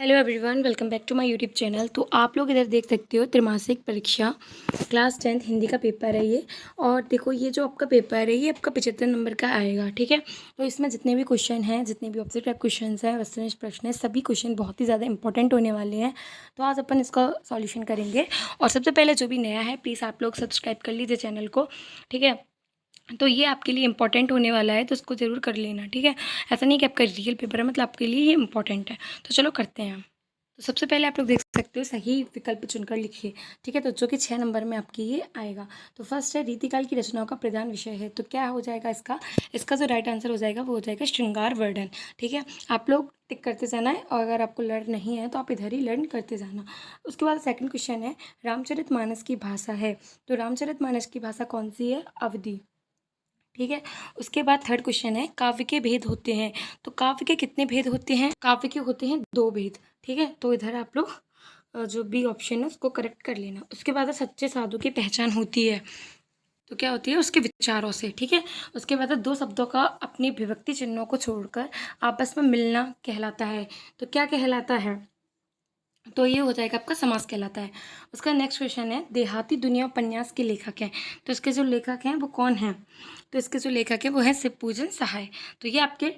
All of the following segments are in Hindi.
Hello everyone, welcome back to my YouTube channel. तो आप लोग इधर देख सकते हो त्रैमासिक परीक्षा क्लास 10th हिंदी का पेपर है ये। और देखो ये जो आपका पेपर है ये आपका 75 नंबर का आएगा, ठीक है। तो इसमें जितने भी क्वेश्चन हैं, जितने भी ऑब्जेक्ट टाइप क्वेश्चन हैं, वस्तुनिष्ठ प्रश्न है, सभी क्वेश्चन बहुत ही ज़्यादा इंपॉर्टेंट होने वाले हैं। तो आज अपन इसका सॉल्यूशन करेंगे। और सबसे पहले जो भी नया है प्लीज़ आप लोग सब्सक्राइब कर लीजिए चैनल को, ठीक है। तो ये आपके लिए इंपॉर्टेंट होने वाला है, तो इसको ज़रूर कर लेना, ठीक है। ऐसा नहीं कि आपका रियल पेपर है, मतलब आपके लिए ये इंपॉर्टेंट है। तो चलो करते हैं। तो सबसे पहले आप लोग देख सकते हो सही विकल्प चुनकर लिखिए, ठीक है। तो जो कि 6 नंबर में आपकी ये आएगा। तो फर्स्ट है रीतिकाल की रचनाओं का प्रधान विषय है। तो क्या हो जाएगा इसका जो राइट आंसर हो जाएगा वो हो जाएगा श्रृंगार वर्णन, ठीक है। आप लोग टिक करते जाना है, और अगर आपको लर्न नहीं है तो आप इधर ही लर्न करते जाना। उसके बाद सेकंड क्वेश्चन है रामचरितमानस की भाषा है। तो रामचरितमानस की भाषा कौन सी है? अवधी, ठीक है। उसके बाद थर्ड क्वेश्चन है काव्य के भेद होते हैं। तो काव्य के कितने भेद होते हैं? काव्य के होते हैं 2 भेद, ठीक है। तो इधर आप लोग जो भी ऑप्शन है उसको करेक्ट कर लेना। उसके बाद सच्चे साधु की पहचान होती है। तो क्या होती है? उसके विचारों से, ठीक है। उसके बाद 2 शब्दों का अपनी विभक्ति चिन्हों को छोड़कर आपस में मिलना कहलाता है। तो क्या कहलाता है? तो ये हो जाएगा आपका समास कहलाता है। उसका नेक्स्ट क्वेश्चन है देहाती दुनिया उपन्यास के लेखक हैं। तो इसके जो लेखक हैं वो कौन हैं? तो इसके जो लेखक हैं वो है शिवपूजन सहाय। तो ये आपके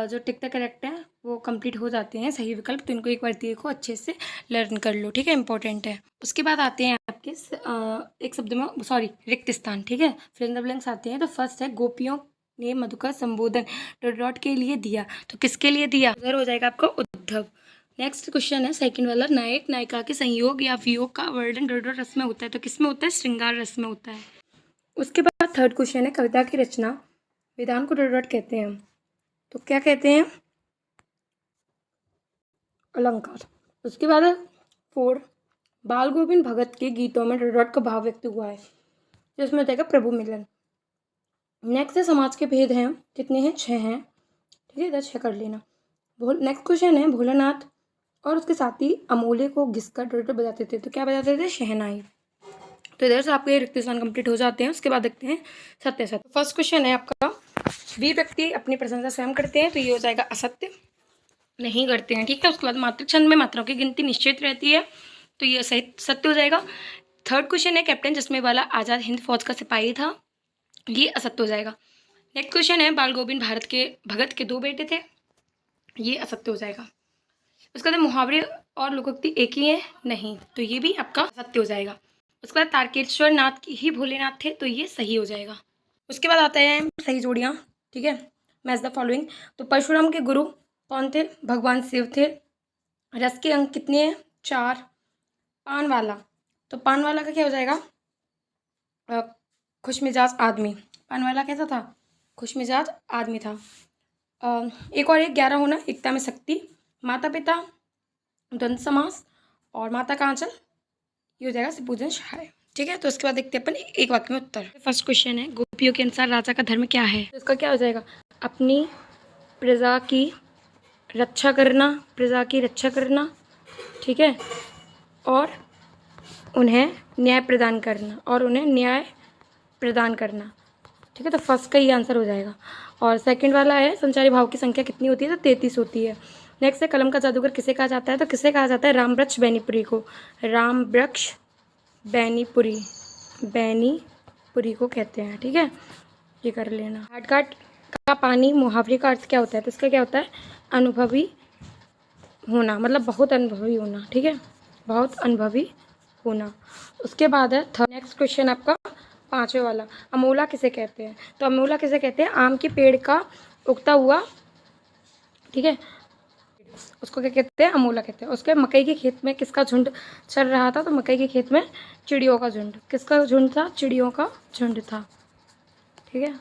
जो टिक द करेक्ट है वो कंप्लीट हो जाते हैं सही विकल्प। तो इनको एक बार देखो, अच्छे से लर्न कर लो, ठीक है, इंपॉर्टेंट है। उसके बाद आते हैं आपके एक शब्द में सॉरी रिक्त स्थान, ठीक है, फिल इन द ब्लैंक्स आते हैं। तो फर्स्ट है गोपियों ने मधु का संबोधन डॉट डॉट के लिए दिया। तो किसके लिए दिया? उधर हो जाएगा आपका उद्धव। नेक्स्ट क्वेश्चन है सेकंड वाला नायक नायिका के संयोग या वियोग का वर्णन डॉट डॉट रस में होता है। तो किस में होता है? श्रृंगार रस में होता है। उसके बाद थर्ड क्वेश्चन है कविता की रचना विधान को डॉट डॉट कहते हैं। तो क्या कहते हैं? अलंकार। उसके बाद 4 बाल गोविंद भगत के गीतों में डॉट डॉट का भाव व्यक्त हुआ है, जिसमें हो जाएगा प्रभु मिलन। नेक्स्ट है समाज के भेद हैं, कितने हैं? 6 हैं, ठीक है, इधर 6 कर लेना। नेक्स्ट क्वेश्चन है भोलानाथ और उसके साथी अमोले को घिसकर डॉट डॉट बजाते थे। तो क्या बजाते थे? शहनाई। तो इधर से आपके रिक्त स्थान कंप्लीट हो जाते हैं। उसके बाद देखते हैं सत्य असत्य। फर्स्ट क्वेश्चन है आपका वीर व्यक्ति अपनी प्रशंसा स्वयं करते हैं। तो ये हो जाएगा असत्य, नहीं करते हैं, ठीक है। उसके बाद मातृ छंद में मात्राओं की गिनती निश्चित रहती है। तो ये सही सत्य हो जाएगा। थर्ड क्वेश्चन है कैप्टन जिसमेवाला आज़ाद हिंद फौज का सिपाही था। ये असत्य हो जाएगा। नेक्स्ट क्वेश्चन है बाल गोविंद भारत के भगत के 2 बेटे थे। ये असत्य हो जाएगा। उसके बाद मुहावरे और लोकोक्ति एक ही है, नहीं, तो ये भी आपका सत्य हो जाएगा। उसके बाद तारकेश्वर नाथ ही भोलेनाथ थे। तो ये सही हो जाएगा। उसके बाद आता है सही जोड़ियाँ, ठीक है। Match the following. तो परशुराम के गुरु कौन थे? भगवान शिव थे। रस के अंक कितने हैं? 4। पान वाला, तो पान वाला का क्या हो जाएगा? खुश मिजाज आदमी। पान वाला कैसा था? खुश मिजाज आदमी था। एक और एक 11 होना, एकता में शक्ति। माता पिता द्वंद्व समास और माता का आंचल, ये हो जाएगा शिवपूजन सहाय, ठीक है। तो उसके बाद देखते हैं अपन एक वाक्य में उत्तर। फर्स्ट क्वेश्चन है गोपियों के अनुसार राजा का धर्म क्या है? तो इसका क्या हो जाएगा? अपनी प्रजा की रक्षा करना, प्रजा की रक्षा करना, ठीक है, और उन्हें न्याय प्रदान करना, और उन्हें न्याय प्रदान करना, ठीक है। तो फर्स्ट का ही आंसर हो जाएगा। और सेकंड वाला है संचारी भाव की संख्या कितनी होती है? तो 33 होती है। नेक्स्ट है कलम का जादूगर किसे कहा जाता है? तो किसे कहा जाता है? रामवृक्ष बैनीपुरी को। रामवृक्ष बैनीपुरी, बैनीपुरी को कहते हैं, ठीक है, ये कर लेना। हाटघाट का पानी मुहावरे का अर्थ क्या होता है? तो इसका क्या होता है? अनुभवी होना, मतलब बहुत अनुभवी होना, ठीक है, बहुत अनुभवी होना। उसके बाद है नेक्स्ट क्वेश्चन आपका 5वें वाला अमोला किसे कहते हैं? तो अमोला किसे कहते हैं? आम के पेड़ का उगता हुआ, ठीक है, उसको क्या कहते हैं? अमोला कहते हैं। उसके मकई के खेत में किसका झुंड चल रहा था? तो मकई के खेत में चिड़ियों का झुंड। किसका झुंड था? चिड़ियों का झुंड था, ठीक है,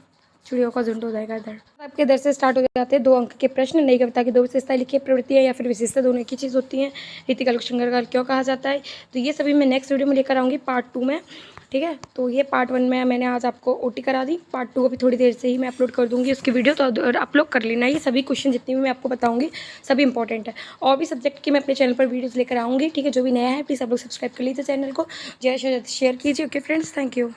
चिड़ियों का झुंड हो जाएगा इधर। आपके इधर से स्टार्ट हो जाते हैं 2 अंक के प्रश्न। नई कविता की 2 विशेषताएं लिखिए, प्रवृत्तियाँ या फिर विशेषता, दोनों एक ही चीज़ होती हैं। रीतिकाल को श्रृंगार क्यों कहा जाता है? तो ये सभी मैं नेक्स्ट वीडियो में लेकर आऊँगी पार्ट 2 में, ठीक है। तो ये पार्ट 1 में मैंने आज आपको ओटी करा दी, पार्ट 2 अभी थोड़ी देर से ही मैं अपलोड कर दूँगी उसकी वीडियो। तो आप लोग कर लेना। ये सभी क्वेश्चन जितने भी मैं आपको बताऊँगी सभी इंपॉर्टेंट है। और भी सब्जेक्ट की मैं अपने चैनल पर वीडियोज़ लेकर आऊँगी, ठीक है। जो भी नया है प्लीज़ आप लोग सब्सक्राइब कर लीजिए चैनल को, ज़्यादा से ज़्यादा शेयर कीजिए। Okay friends, thank you.